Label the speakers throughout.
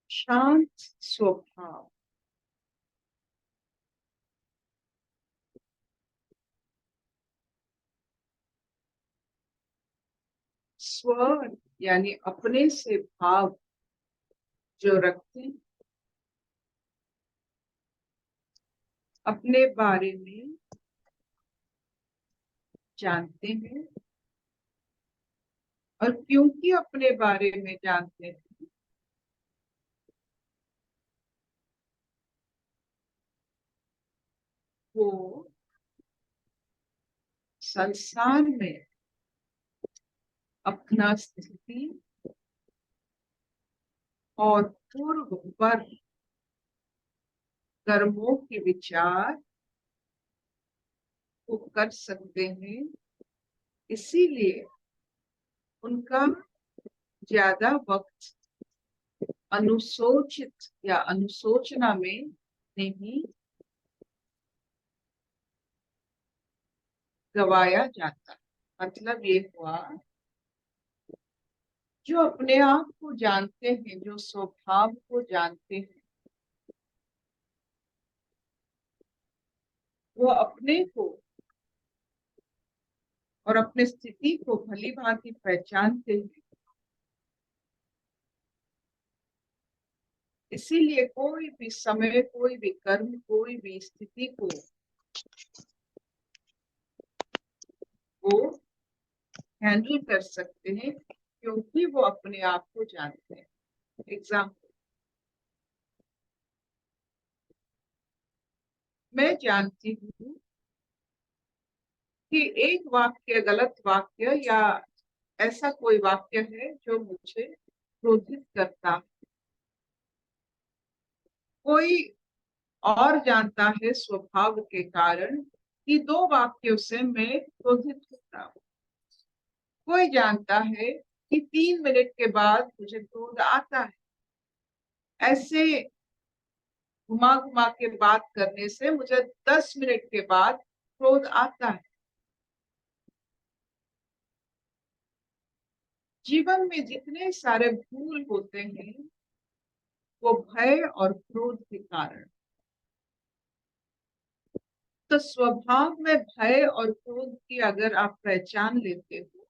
Speaker 1: शांत स्वभाव। स्व यानी अपने से भाव जो रखते हैं, अपने बारे में जानते हैं, और क्योंकि अपने बारे में जानते हैं वो संसार में अपना स्थिति और पूर्व पर कर्मों के विचार को कर सकते हैं। इसीलिए उनका ज्यादा वक्त अनुशोचित या अनुशोचना में नहीं गवाया जाता। मतलब ये हुआ, जो अपने आप को जानते हैं, जो स्वभाव को जानते हैं, वो अपने को और अपने स्थिति को भली भांति पहचानते हैं। इसीलिए कोई भी समय, कोई भी कर्म, कोई भी स्थिति को वो हैंडल कर सकते हैं, क्योंकि वो अपने आप को जानते हैं। एग्जाम्पल, मैं जानती हूँ कि एक वाक्य गलत वाक्य या ऐसा कोई वाक्य है जो मुझे क्रोधित करता है। कोई और जानता है स्वभाव के कारण कि दो वाक्यों से मैं क्रोधित होता हूँ। कोई जानता है कि 3 मिनट के बाद मुझे क्रोध आता है। ऐसे घुमा घुमा के बात करने से मुझे 10 मिनट के बाद क्रोध आता है। जीवन में जितने सारे भूल होते हैं वो भय और क्रोध के कारण। तो स्वभाव में भय और क्रोध की अगर आप पहचान लेते हो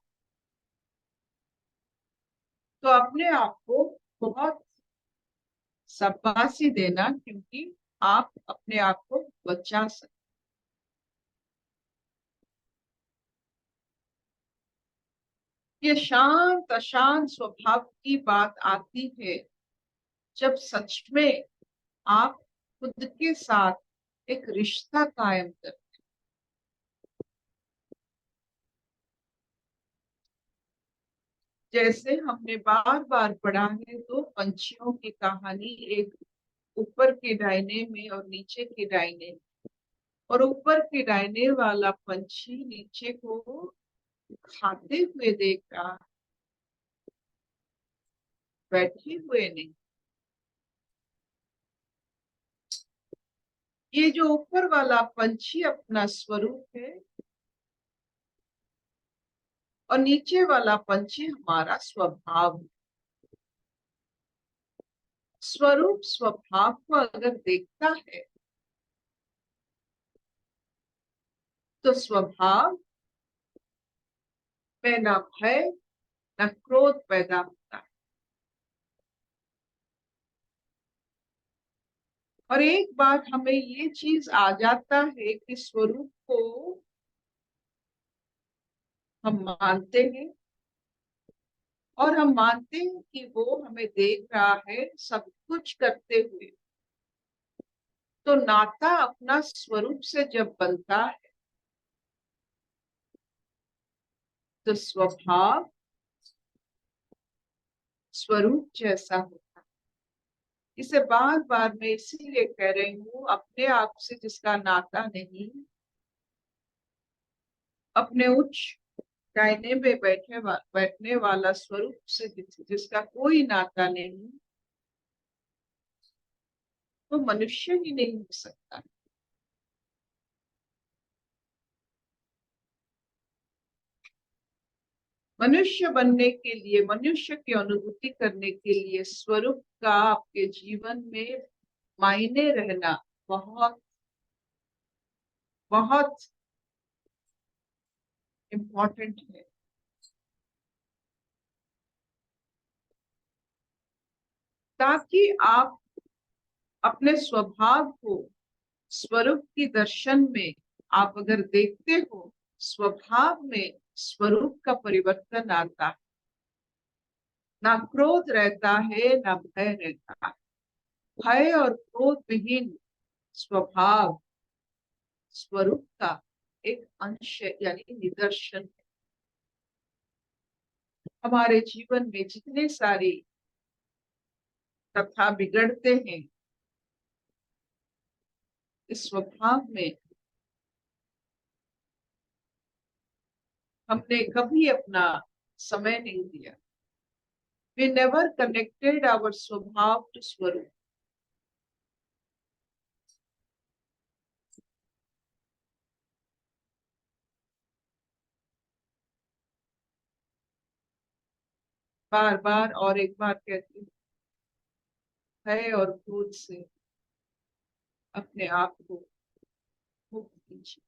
Speaker 1: तो अपने आप को बहुत शाबाशी देना, क्योंकि आप अपने आप को बचा सकते। ये शांत अशांत स्वभाव की बात आती है जब सच में आप खुद के साथ एक रिश्ता कायम करते। जैसे हमने बार बार पढ़ा है, दो पंछियों की कहानी, एक ऊपर के डाइने में और नीचे के डाइने। और ऊपर के डाइने वाला पंछी नीचे को खाते हुए देख रहा, बैठे हुए नहीं। ये जो ऊपर वाला पंछी अपना स्वरूप है और नीचे वाला पंछी हमारा स्वभाव है। स्वरूप स्वभाव को अगर देखता है तो स्वभाव में न भय न क्रोध पैदा होता है। और एक बार हमें ये चीज आ जाता है कि स्वरूप को हम मानते हैं, और हम मानते हैं कि वो हमें देख रहा है सब कुछ करते हुए, तो नाता अपना स्वरूप से जब बनता है तो स्वभाव स्वरूप जैसा होता है। इसे बार बार मैं इसीलिए कह रही हूँ, अपने आप से जिसका नाता नहीं, अपने उच्च दाहिने में बैठने वाला स्वरूप से जिसका कोई नाता नहीं, तो मनुष्य ही नहीं हो सकता। मनुष्य बनने के लिए, मनुष्य की अनुभूति करने के लिए स्वरूप का आपके जीवन में मायने रहना बहुत बहुत इम्पोर्टेंट है। ताकि आप अपने स्वभाव को स्वरूप की दर्शन में, आप अगर देखते हो, स्वभाव में स्वरूप का परिवर्तन आता है। ना क्रोध रहता है, ना भय रहता है। भय और क्रोध विहीन स्वभाव स्वरूप का एक अंश यानी निदर्शन है। हमारे जीवन में जितने सारे तथा बिगड़ते हैं, इस स्वभाव में हमने कभी अपना समय नहीं दिया। We never connected our स्वभाव to स्वरूप। बार बार और एक बार कहती हूँ, भय और क्रोध से अपने आप को मुक्त कीजिए।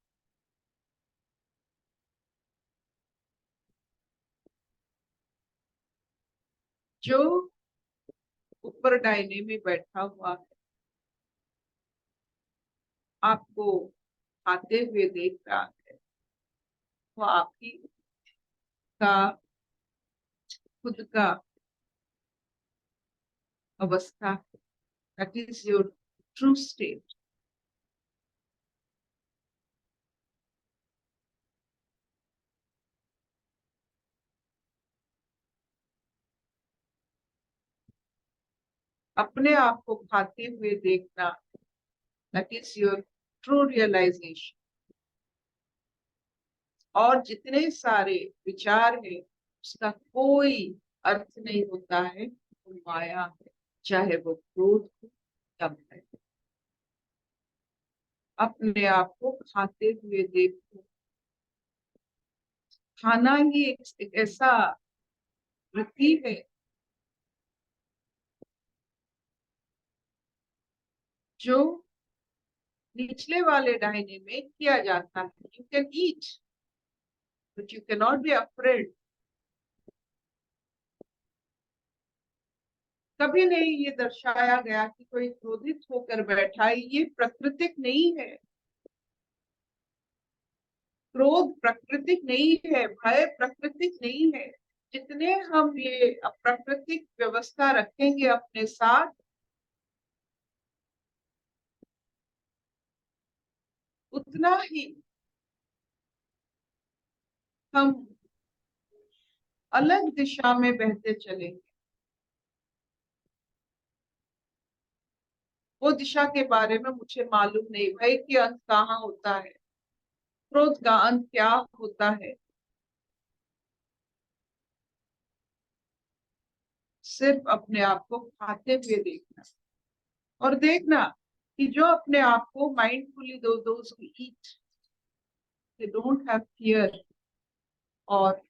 Speaker 1: जो ऊपर डायने में बैठा हुआ है, आपको आते हुए देख रहा है, वो आपकी का खुद का अवस्था, that is your true state. अपने आप को खाते हुए देखना, that is your true realization. और जितने सारे विचार है, उसका कोई अर्थ नहीं होता है, वो माया है। चाहे वो क्रोध हो या भय। अपने आप को खाते हुए देखो। खाना ही एक ऐसा वृत्ति है जो निचले वाले दाहिने में किया जाता है। You can eat but you can not be afraid. कभी नहीं ये दर्शाया गया कि कोई क्रोधित होकर बैठा है। ये प्राकृतिक नहीं है। क्रोध प्राकृतिक नहीं है, भय प्राकृतिक नहीं है। जितने हम ये अप्राकृतिक व्यवस्था रखेंगे अपने साथ, उतना ही हम अलग दिशा में बहते चलेंगे। वो दिशा के बारे में मुझे मालूम नहीं। भय की अंत कहाँ होता है, क्रोध का अंत क्या होता है। सिर्फ अपने आप को खाते हुए देखना और देखना कि जो अपने आप को mindfully those who eat, they don't have fear और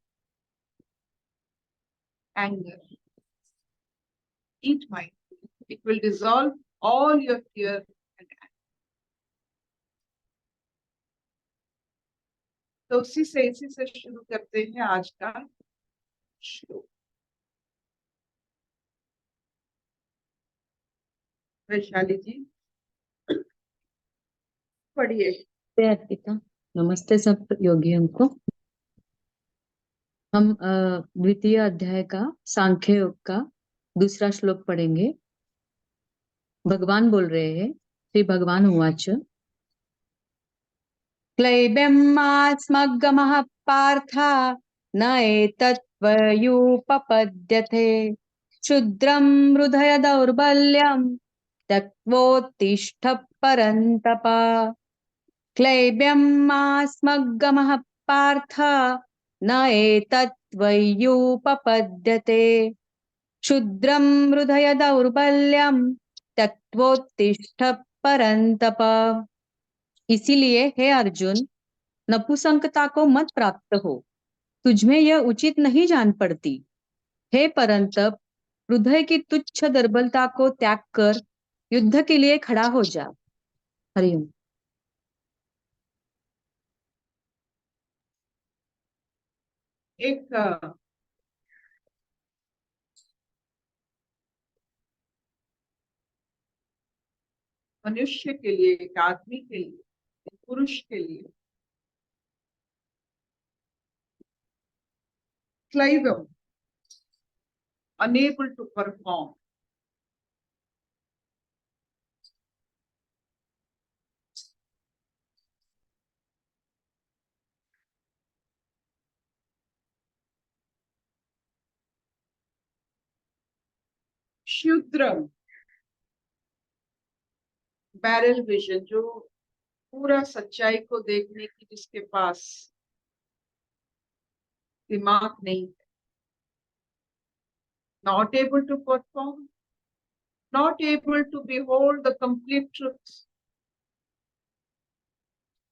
Speaker 1: anger. Eat mindfully. It will dissolve all your fear and anger. तो इसी से शुरू करते हैं आज का श्लोक। वैशाली जी पढ़िए।
Speaker 2: अर्पिता, नमस्ते सब योगियों को। हम द्वितीय अध्याय का सांख्य योग का दूसरा श्लोक पढ़ेंगे। भगवान बोल रहे हैं, श्री भगवान उवाच क्लैब्यमास्मग्गमः पार्थ न एतत्त्वयुपपद्यते क्षुद्रं हृदय दौर्बल्यं त्यक्त्वोत्तिष्ठ परन्तप। क्लैब्यमास्मग्गमः पार्थ न एतत्त्वयुपपद्यते क्षुद्रं हृदय दौर्बल्यं त्यक्त्वोत्तिष्ठ परन्तप। इसीलिए हे अर्जुन, नपुंसकता को मत प्राप्त हो। तुझमें यह उचित नहीं जान पड़ती। हे परंतप, हृदय की तुच्छ दुर्बलता को त्याग कर युद्ध के लिए खड़ा हो जा। हरिओम।
Speaker 1: एक मनुष्य के लिए, एक आदमी के लिए, एक पुरुष के लिए क्लाइवम unable to perform, शूद्रम बैरल विजन, जो पूरा सच्चाई को देखने की जिसके पास दिमाग नहीं, not able to perform, not able to behold the complete truth,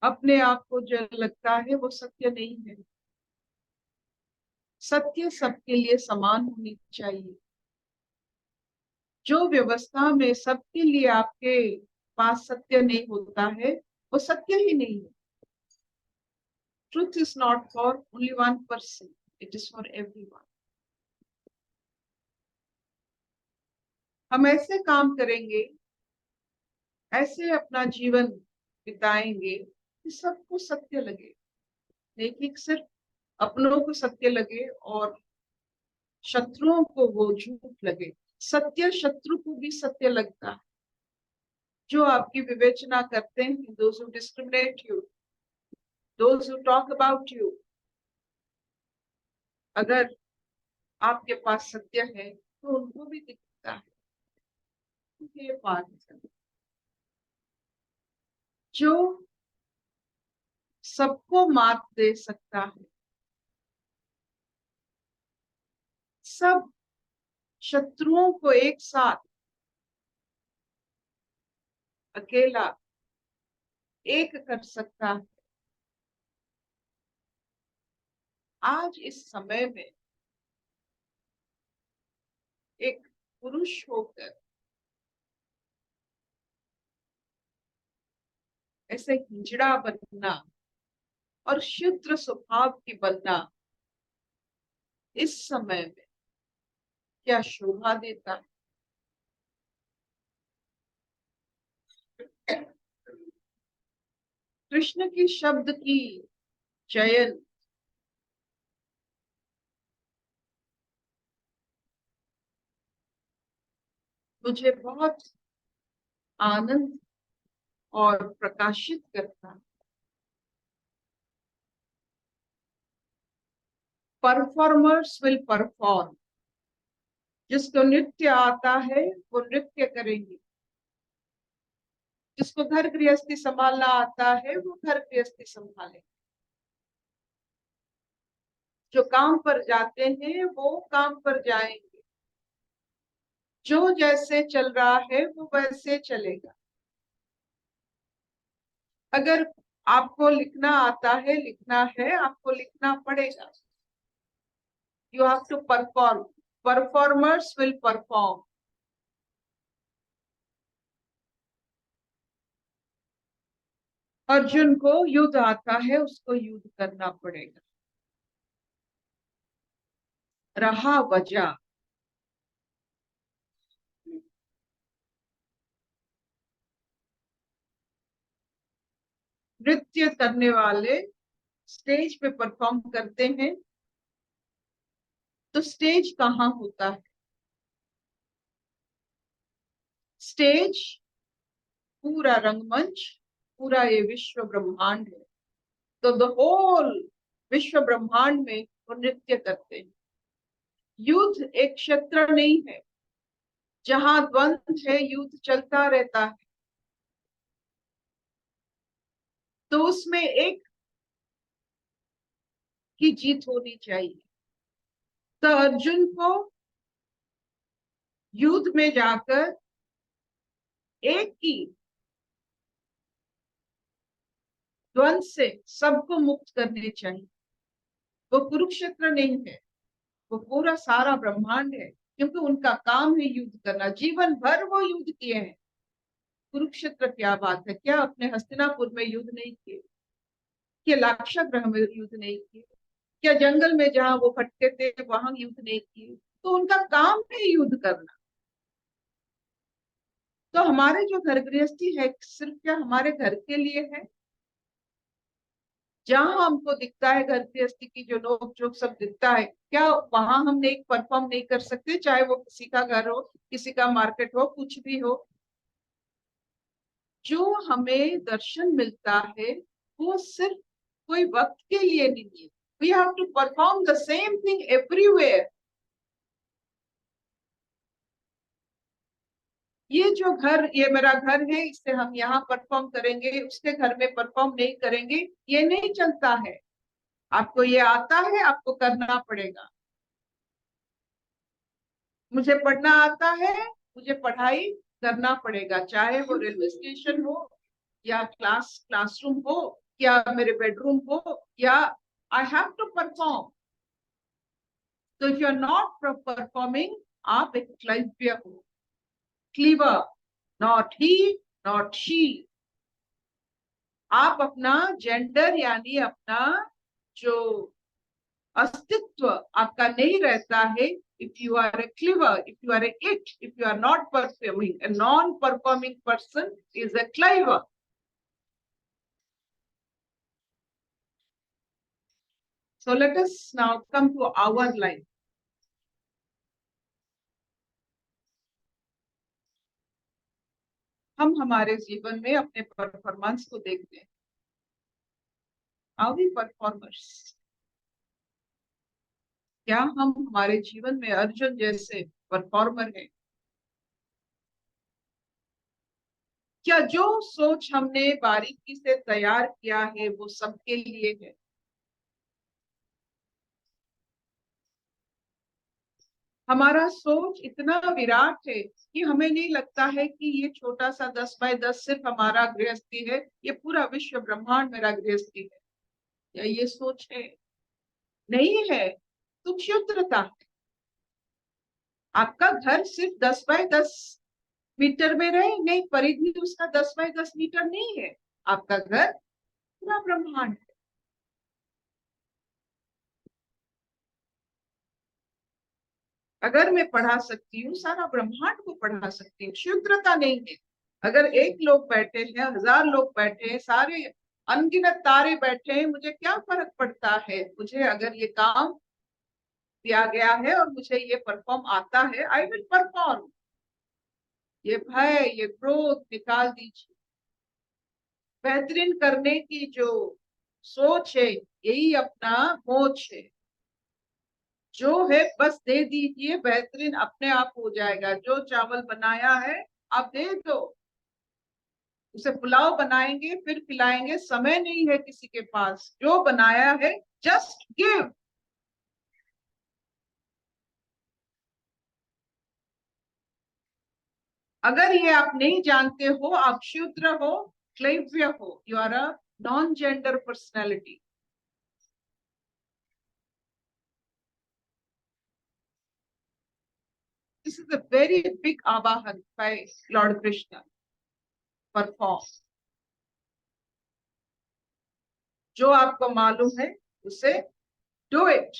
Speaker 1: अपने आप को जो लगता है वो सत्य नहीं है। सत्य सबके लिए समान होनी चाहिए। जो व्यवस्था में सबके लिए आपके पास सत्य नहीं होता है वो सत्य ही नहीं है। Truth is not for only one person, it is for everyone. हम ऐसे काम करेंगे, ऐसे अपना जीवन बिताएंगे कि सबको सत्य लगे, लेकिन सिर्फ अपनों को सत्य लगे और शत्रुओं को वो झूठ लगे। सत्य शत्रु को भी सत्य लगता है। जो आपकी विवेचना करते हैं, those who discriminate you, those who talk about you, अगर आपके पास सत्य है तो उनको भी दिखता है। ये बात जो सबको मात दे सकता है, सब शत्रुओं को एक साथ अकेला एक कर सकता है। आज इस समय में एक पुरुष होकर ऐसे हिजड़ा बनना और शुद्र स्वभाव की बनना इस समय में क्या शोभा देता है। कृष्ण की शब्द की चयन मुझे बहुत आनंद और प्रकाशित करता है। परफॉर्मर्स विल परफॉर्म, जिसको नृत्य आता है वो नृत्य करेंगे, जिसको घर गृहस्थी संभालना आता है वो घर गृहस्थी संभालेंगे, जो काम पर जाते हैं वो काम पर जाएंगे, जो जैसे चल रहा है वो वैसे चलेगा। अगर आपको लिखना आता है, लिखना है, आपको लिखना पड़ेगा। You have to perform, performers will perform. Arjun को युद्ध आता है, उसको युद्ध करना पड़ेगा। रहा वजह, नृत्य करने वाले स्टेज पे परफॉर्म करते हैं, तो स्टेज कहाँ होता है? स्टेज पूरा रंगमंच, पूरा ये विश्व ब्रह्मांड है। तो द होल विश्व ब्रह्मांड में वो नृत्य करते हैं। युद्ध एक क्षेत्र नहीं है, जहां द्वंद्व है युद्ध चलता रहता है। तो उसमें एक की जीत होनी चाहिए। तो अर्जुन को युद्ध में जाकर एक की द्वंद्व से सबको मुक्त करने चाहिए। वो कुरुक्षेत्र नहीं है, वो पूरा सारा ब्रह्मांड है, क्योंकि उनका काम है युद्ध करना। जीवन भर वो युद्ध किए हैं। कुरुक्षेत्र क्या बात है, क्या अपने हस्तिनापुर में युद्ध नहीं किए? क्या लाक्षा ग्रह में युद्ध नहीं किए? क्या जंगल में जहां वो भटके थे वहां युद्ध नहीं किए? तो उनका काम है युद्ध करना। तो हमारे जो घर गृहस्थी है सिर्फ क्या हमारे घर के लिए है? जहां हमको दिखता है घर गृहस्थी की जो लोग जो सब दिखता है, क्या वहां हम नहीं परफॉर्म नहीं कर सकते? चाहे वो किसी का घर हो, किसी का मार्केट हो, कुछ भी हो। जो हमें दर्शन मिलता है वो सिर्फ कोई वक्त के लिए नहीं है। We have to perform the same thing everywhere. ये जो घर, ये मेरा घर है, इससे हम यहाँ परफॉर्म करेंगे, उसके घर में परफॉर्म नहीं करेंगे, ये नहीं चलता है। आपको ये आता है, आपको करना पड़ेगा। मुझे पढ़ना आता है, मुझे पढ़ाई करना पड़ेगा, चाहे वो रेलवे स्टेशन हो या क्लासरूम हो या मेरे बेडरूम हो, या आई हैव टू परफॉर्म। तो if you are not performing, आप एक क्लैव्य हो, क्लीवर, नॉट ही, नॉट शी। आप अपना जेंडर यानी अपना जो अस्तित्व आपका नहीं रहता है। इफ यू आर ए क्लीवर, if you are a it, if you are not performing, a non performing person is a क्लीवर। So let us now come to our life. हम हमारे जीवन में अपने परफॉर्मेंस को देखते हैं। Are we performers? क्या हम हमारे जीवन में अर्जुन जैसे परफॉर्मर हैं? क्या जो सोच हमने बारीकी से तैयार किया है वो सबके लिए है? हमारा सोच इतना विराट है कि हमें नहीं लगता है कि ये छोटा सा 10 बाय 10 सिर्फ हमारा गृहस्थी है, ये पूरा विश्व ब्रह्मांड मेरा गृहस्थी है। या ये सोच है? नहीं है। तो क्षुद्रता है। आपका घर सिर्फ 10 बाय 10 मीटर में रहे, नहीं, परिधि उसका 10 बाय 10 मीटर नहीं है। आपका घर पूरा ब्रह्मांड है। अगर मैं पढ़ा सकती हूँ, सारा ब्रह्मांड को पढ़ा सकती हूँ, क्षुद्रता नहीं है। अगर एक लोग बैठे हैं, 1000 लोग बैठे हैं, सारे अनगिनत तारे बैठे हैं, मुझे क्या फर्क पड़ता है? मुझे अगर ये काम दिया गया है और मुझे ये परफॉर्म आता है, आई विल परफॉर्म। ये भय, ये क्रोध निकाल दीजिए। बेहतरीन करने की जो सोच है, यही अपना मोच है। जो है बस दे दीजिए, बेहतरीन अपने आप हो जाएगा। जो चावल बनाया है आप दे दो, उसे पुलाव बनाएंगे फिर खिलाएंगे, समय नहीं है किसी के पास। जो बनाया है जस्ट गिव। अगर ये आप नहीं जानते हो, आप शूद्र हो, क्लैव्य हो, you are a non gender personality. This is a very big आवाहन बाय लॉर्ड कृष्ण। परफॉर्म। जो आपको मालूम है उसे डू इट।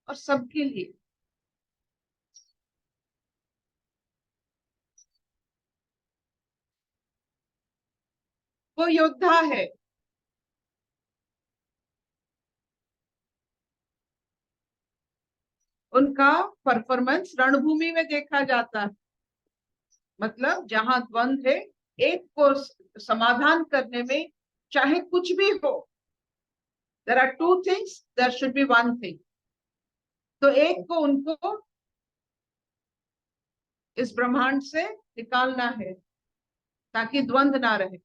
Speaker 1: और सबके लिए। वो योद्धा है। उनका परफॉर्मेंस रणभूमि में देखा जाता है। मतलब जहां द्वंद है, एक को समाधान करने में चाहे कुछ भी हो, there are two things, there should be one thing. तो एक को उनको इस ब्रह्मांड से निकालना है ताकि द्वंद ना रहे।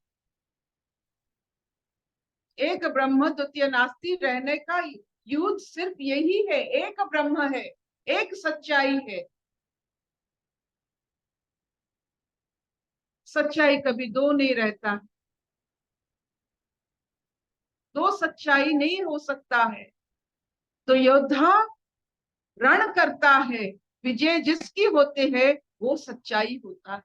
Speaker 1: एक ब्रह्म द्वितीय नास्ति रहने का युद्ध सिर्फ यही है। एक ब्रह्म है, एक सच्चाई है। सच्चाई कभी दो नहीं रहता। तो सच्चाई नहीं हो सकता है। तो योद्धा रण करता है, विजय जिसकी होते हैं वो सच्चाई होता है।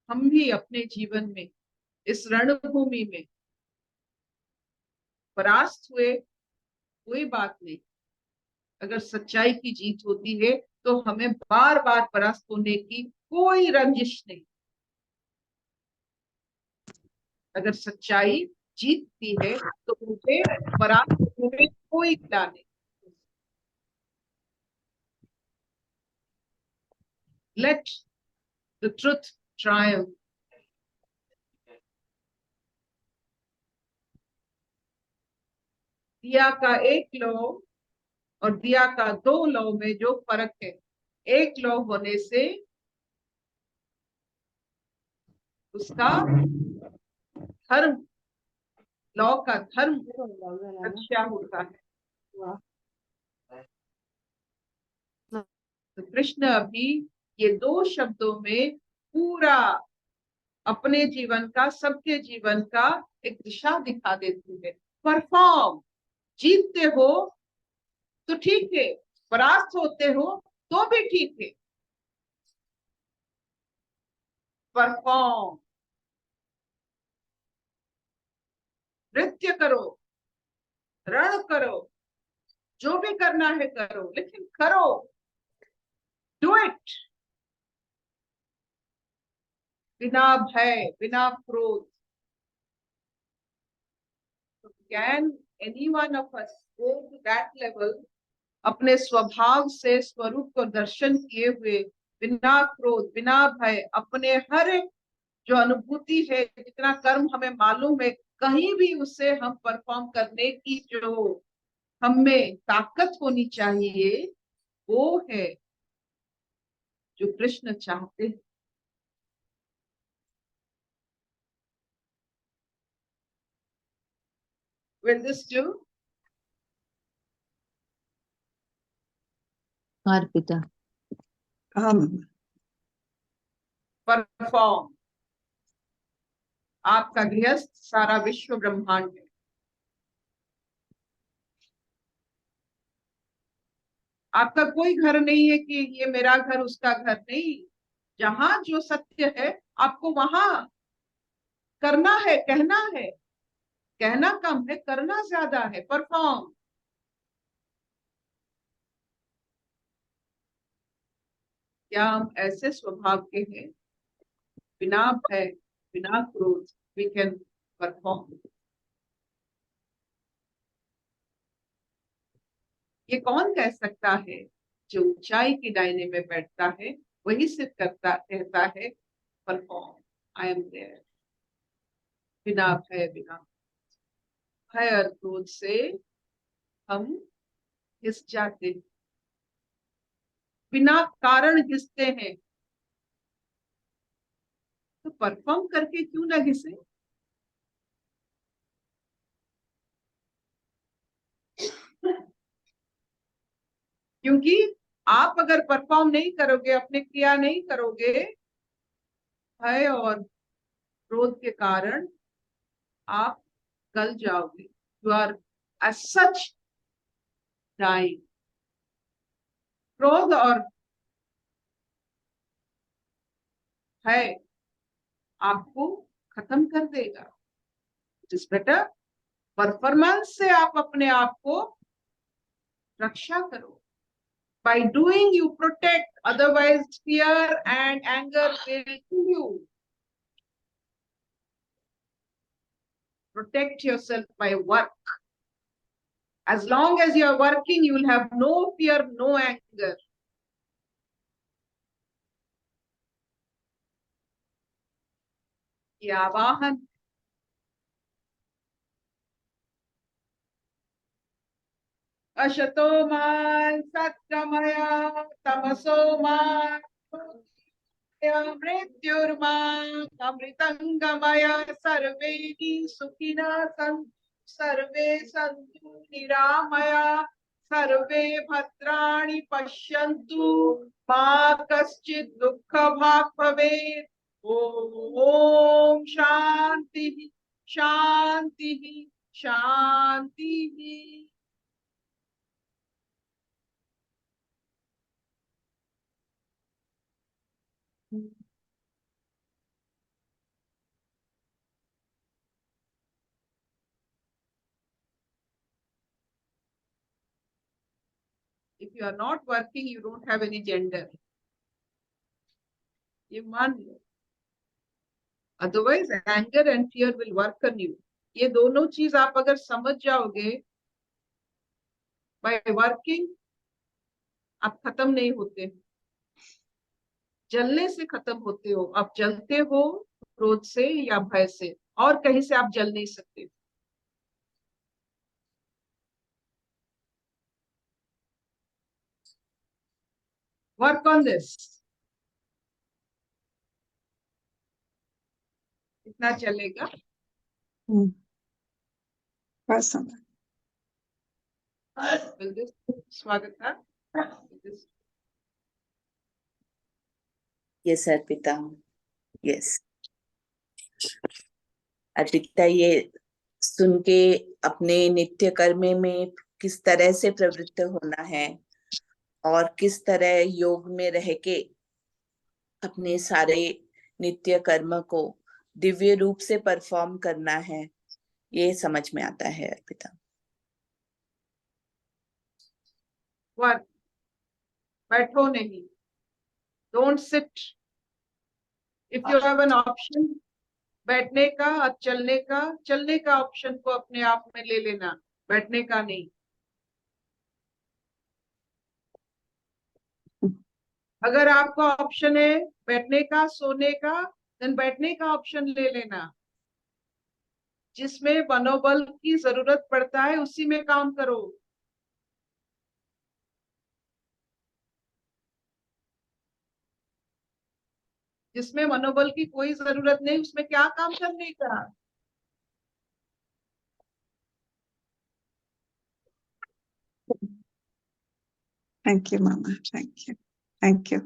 Speaker 1: हम भी अपने जीवन में इस रणभूमि में परास्त हुए, कोई बात नहीं। अगर सच्चाई की जीत होती है तो हमें बार बार परास्त होने की कोई रंजिश नहीं। अगर सच्चाई जीतती है तो मुझे परास्त होने में कोई गिला नहीं। Let the truth Triumph. दिया का एक लौ और दिया का दो लौ में जो फर्क है, एक लौ होने से उसका धर्म, लौ का धर्म रक्षा होता है। तो कृष्ण अभी ये दो शब्दों में पूरा अपने जीवन का, सबके जीवन का एक दिशा दिखा देती है। परफॉर्म, जीतते हो तो ठीक है, परास्त होते हो तो भी ठीक है। परफॉर्म, नृत्य करो, रण करो, जो भी करना है करो, लेकिन करो, डू इट, बिना भय, बिना क्रोध। Can any one of us go to that level, अपने स्वभाव से स्वरूप को दर्शन किए हुए, बिना क्रोध, बिना भय, अपने हर एक जो अनुभूति है, जितना कर्म हमें मालूम है, कहीं भी उसे हम परफॉर्म करने की जो हमें ताकत होनी चाहिए, वो है जो कृष्ण चाहते हैं। Will this do?
Speaker 2: Arpita
Speaker 1: perform. आपका गृहस्थ सारा विश्व ब्रह्मांड है। आपका कोई घर नहीं है कि ये मेरा घर उसका घर नहीं। जहां जो सत्य है आपको वहां करना है, कहना है। कहना कम है, करना ज्यादा है। परफॉर्म। क्या हम ऐसे स्वभाव के हैं, बिना भय, बिना क्रोध, वी कैन परफॉर्म? ये कौन कह सकता है? जो ऊंचाई की डायने में बैठता है वही सिर्फ करता कहता है परफॉर्म, आई एम देयर। बिना भय, बिना भय और क्रोध से हम घिस जाते हैं, बिना कारण घिसते हैं। तो परफॉर्म करके क्यों ना घिसे? क्योंकि आप अगर परफॉर्म नहीं करोगे, अपने क्रिया नहीं करोगे, भय और क्रोध के कारण आप गल जाओगे। You are as such dying. क्रोध और भय आपको खत्म कर देगा। इट इज बेटर परफॉर्मेंस से आप अपने आप को रक्षा करो। By doing you protect, otherwise fear and anger will kill you. Protect yourself by work. As long as you are working, you will have no fear, no anger. ये आवाहन। अशतो मा सत्तमय तमसो मा मृत्युर्मा अमृतंगमय। सर्वे सुखिनः सन्तु, सर्वे सन्तु निरामया, सर्वे भद्राणि पश्यन्तु, मा कश्चित् दुःखभाग् भवेत्। ओम शांति शांति शांति। If you are not working, you don't have any gender. ये मान लो, otherwise anger and fear will work on you. ये दोनों चीज आप अगर समझ जाओगे, बाय वर्किंग आप खत्म नहीं होते, जलने से खत्म होते हो। आप जलते हो क्रोध से या भय से, और कहीं से आप जल नहीं सकते। Work on this. इतना चलेगा। स्वागत था।
Speaker 3: यस अर्पिता, यस अर्पिता, ये सुन के अपने नित्य कर्म में किस तरह से प्रवृत्त होना है और किस तरह योग में रह के अपने सारे नित्य कर्म को दिव्य रूप से परफॉर्म करना है, ये समझ में आता है अर्पिता।
Speaker 1: वर्क, बैठो नहीं, don't sit. If you have an option बैठने का और चलने का ऑप्शन को अपने आप में ले लेना, बैठने का नहीं। अगर आपका ऑप्शन है बैठने का, सोने का, देन बैठने का ऑप्शन ले लेना। जिसमें मनोबल की जरूरत पड़ता है उसी में काम करो। जिसमें मनोबल की कोई जरूरत नहीं, उसमें क्या काम करने का।
Speaker 4: Thank you, Mama. Thank you. Thank you.